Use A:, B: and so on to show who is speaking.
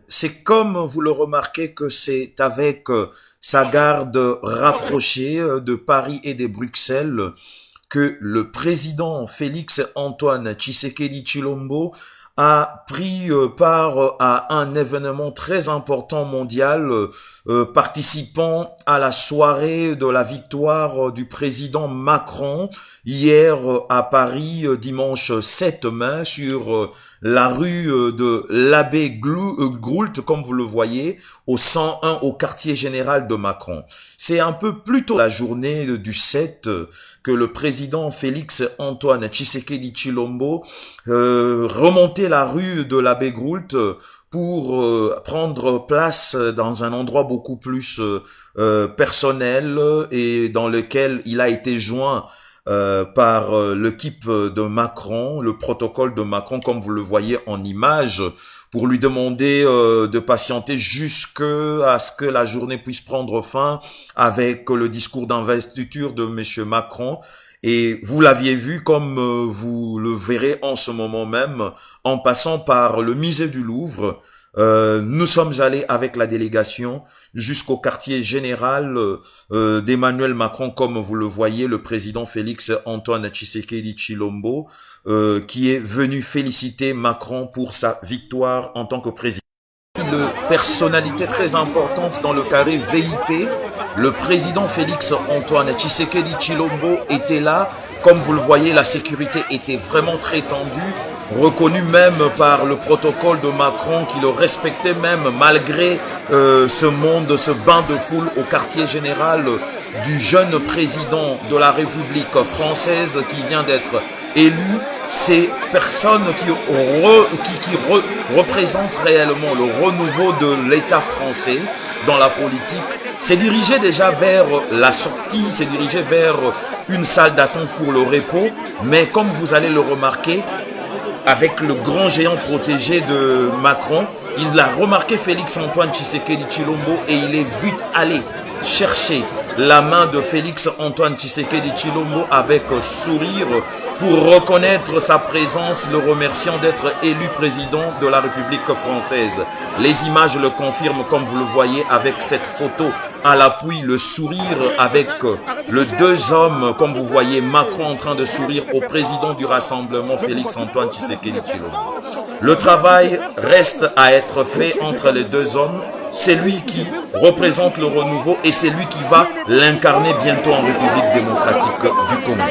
A: C'est comme vous le remarquez que c'est avec sa garde rapprochée de Paris et de Bruxelles que le président Félix Antoine Tshisekedi Tshilombo a pris part à un événement très important mondial, participant à la soirée de la victoire du président Macron hier à Paris, dimanche 7 mai, sur la rue de l'Abbé Groult, comme vous le voyez, au 101 au quartier général de Macron. C'est un peu plus tôt la journée du 7 que le président Félix Antoine Tshisekedi Tshilombo remontait la rue de l'Abbé Groult pour prendre place dans un endroit beaucoup plus personnel et dans lequel il a été joint par l'équipe de Macron, le protocole de Macron, comme vous le voyez en image, pour lui demander de patienter jusqu'à ce que la journée puisse prendre fin avec le discours d'investiture de M. Macron. Et vous l'aviez vu, comme vous le verrez en ce moment même, en passant par le musée du Louvre. Nous sommes allés avec la délégation jusqu'au quartier général d'Emmanuel Macron, comme vous le voyez, le président Félix Antoine Tshisekedi Tshilombo, qui est venu féliciter Macron pour sa victoire en tant que président. Une personnalité très importante dans le carré VIP, le président Félix Antoine Tshisekedi Tshilombo était là. Comme vous le voyez, la sécurité était vraiment très tendue, reconnu même par le protocole de Macron qui le respectait même malgré ce monde, ce bain de foule au quartier général du jeune président de la République française qui vient d'être élu. Ces personnes qui représentent réellement le renouveau de l'État français dans la politique, s'est dirigé déjà vers la sortie, s'est dirigé vers une salle d'attente pour le repos, mais comme vous allez le remarquer, avec le grand géant protégé de Macron, il a remarqué Félix Antoine Tshisekedi Tshilombo et il est vite allé chercher la main de Félix Antoine Tshisekedi Tshilombo avec sourire pour reconnaître sa présence, le remerciant d'être élu président de la République française. Les images le confirment, comme vous le voyez, avec cette photo à l'appui, le sourire avec les deux hommes, comme vous voyez, Macron en train de sourire au président du Rassemblement, Félix Antoine Tshisekedi Tshilombo. Le travail reste à être fait entre les deux hommes. C'est lui qui représente le renouveau et c'est lui qui va l'incarner bientôt en République démocratique du Congo.